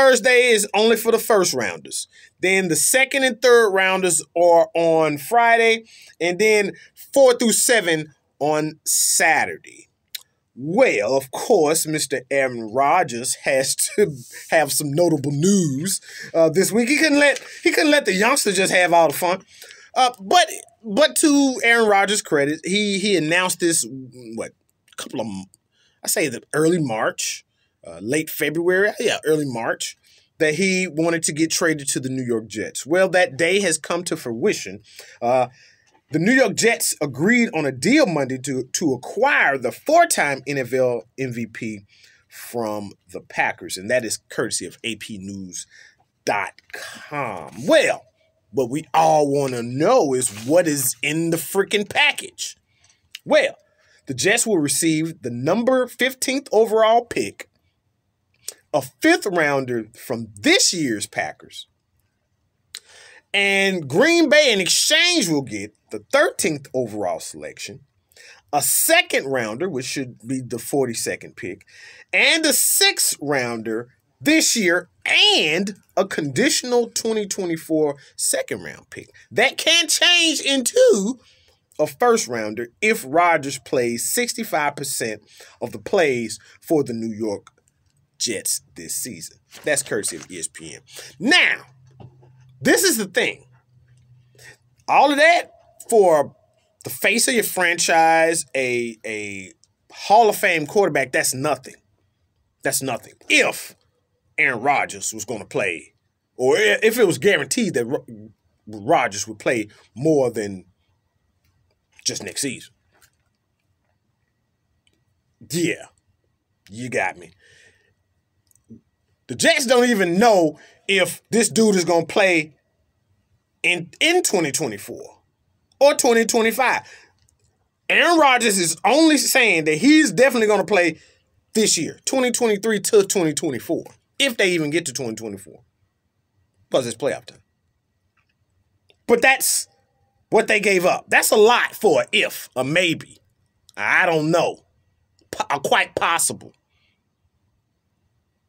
Thursday is only for the first rounders. Then the second and third rounders are on Friday. And then 4 through 7 on Saturday. Well, of course, Mr. Aaron Rodgers has to have some notable news this week. He couldn't let the youngsters just have all the fun. But to Aaron Rodgers' credit, he announced this early March, late February, early March, that he wanted to get traded to the New York Jets. Well, that day has come to fruition. The New York Jets agreed on a deal Monday to acquire the 4-time NFL MVP from the Packers, and that is courtesy of APnews.com. Well, what we all want to know is what is in the freaking package. Well, the Jets will receive the number 15th overall pick, a 5th rounder from this year's Packers, and Green Bay in exchange will get the 13th overall selection, a 2nd rounder, which should be the 42nd pick, and a 6th rounder this year, and a conditional 2024 second round pick. That can change into a 1st rounder if Rodgers plays 65% of the plays for the New York Jets this season. That's courtesy of ESPN. Now, this is the thing. All of that for the face of your franchise, a Hall of Fame quarterback, that's nothing. That's nothing. If Aaron Rodgers was going to play, or if it was guaranteed that Rodgers would play more than just next season. Yeah, you got me. The Jets don't even know if this dude is going to play in 2024 or 2025. Aaron Rodgers is only saying that he's definitely going to play this year, 2023 to 2024, if they even get to 2024, because it's playoff time. But that's what they gave up. That's a lot for an if, a maybe. I don't know. Quite possible.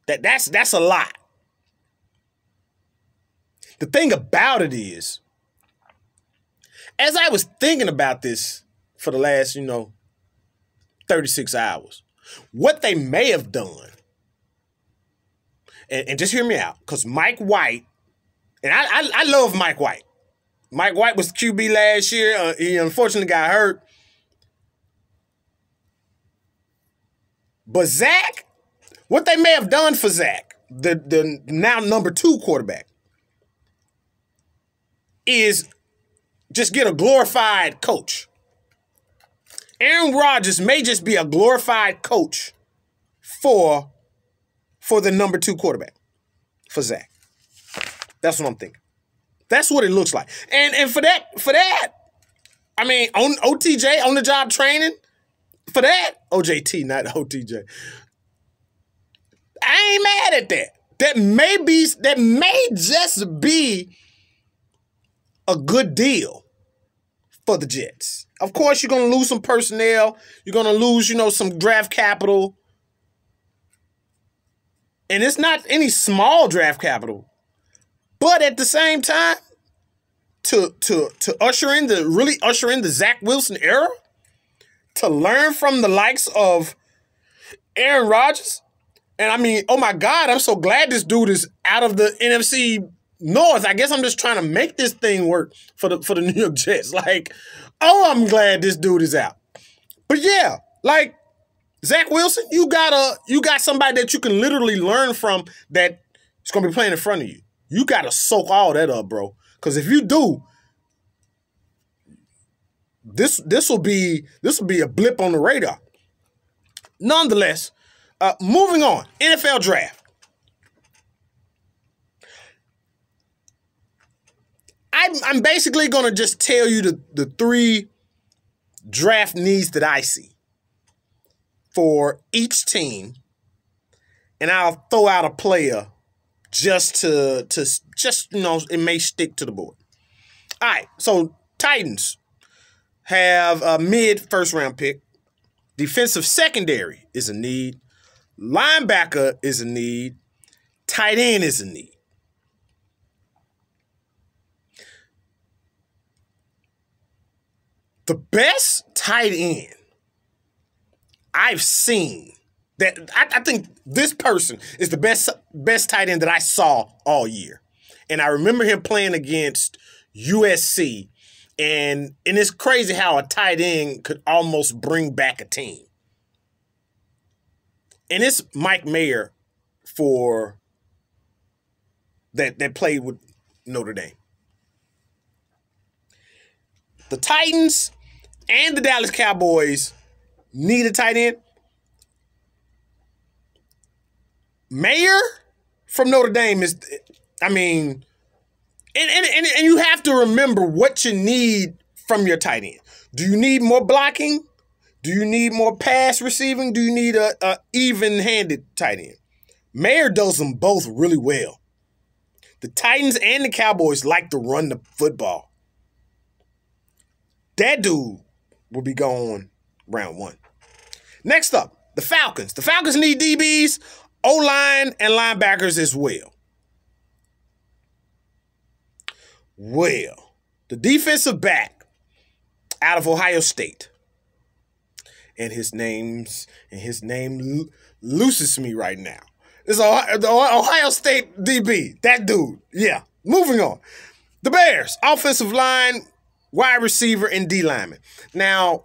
That's a lot. The thing about it is, as I was thinking about this for the last, 36 hours, what they may have done, and just hear me out, because Mike White, and I love Mike White. Mike White was QB last year. He unfortunately got hurt. But Zach, what they may have done for Zach, the now number 2 quarterback, is just get a glorified coach. Aaron Rodgers may just be a glorified coach for the number 2 quarterback, for Zach. That's what I'm thinking. That's what it looks like. And for that, I mean, on OTJ, on the job training, for that, OJT, not OTJ. I ain't mad at that. That may just be a good deal for the Jets. Of course, you're going to lose some personnel. You're going to lose, some draft capital. And it's not any small draft capital. But at the same time, to usher in the Zach Wilson era, to learn from the likes of Aaron Rodgers, and I mean, oh my God, I'm so glad this dude is out of the NFC North. I guess I'm just trying to make this thing work for the New York Jets. Like, oh, I'm glad this dude is out. But yeah, like Zach Wilson, you got somebody that you can literally learn from that is going to be playing in front of you. You got to soak all that up, bro. Because if you do, this will be a blip on the radar. Nonetheless, moving on, NFL draft. I'm basically going to just tell you the 3 draft needs that I see for each team, and I'll throw out a player just it may stick to the board. All right, so Titans have a mid-first round pick. Defensive secondary is a need. Linebacker is a need. tight end is a need. The best tight end I've seen, that I think this person is the best tight end that I saw all year. And I remember him playing against USC. And it's crazy how a tight end could almost bring back a team. And it's Mike Mayer for that played with Notre Dame. The Titans and the Dallas Cowboys need a tight end. Mayer from Notre Dame is, and you have to remember what you need from your tight end. Do you need more blocking? Do you need more pass receiving? Do you need a even-handed tight end? Mayer does them both really well. The Titans and the Cowboys like to run the football. That dude will be gone round one. Next up, the Falcons. The Falcons need DBs, O-line, and linebackers as well. Well, the defensive back out of Ohio State, and his name looses me right now. It's the Ohio State DB, that dude. Yeah, moving on. The Bears, offensive line, wide receiver, and D lineman. Now,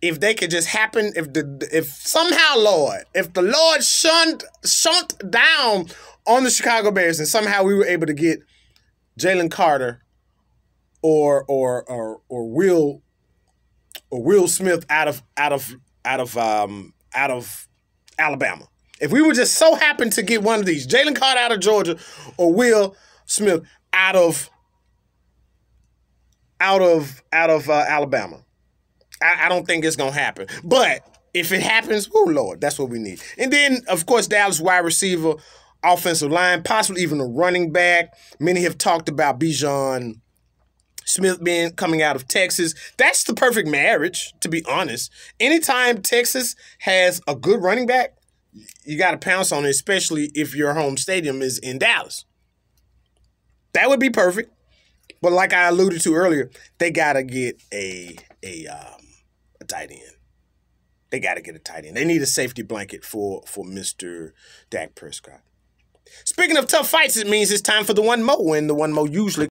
if they could just happen, if somehow, Lord, if the Lord shunt down on the Chicago Bears and somehow we were able to get Jalen Carter or Will Smith out of Alabama. If we would just so happen to get one of these, Jalen Carter out of Georgia or Will Smith out of Alabama, I don't think it's gonna happen. But if it happens, oh Lord, that's what we need. And then, of course, Dallas wide receiver, offensive line, possibly even a running back. Many have talked about Bijan Smith coming out of Texas. That's the perfect marriage, to be honest. Anytime Texas has a good running back, you got to pounce on it, especially if your home stadium is in Dallas. That would be perfect. But like I alluded to earlier, they got to get a tight end. They got to get a tight end. They need a safety blanket for Mr. Dak Prescott. Speaking of tough fights, it means it's time for the One Mo, and the One Mo usually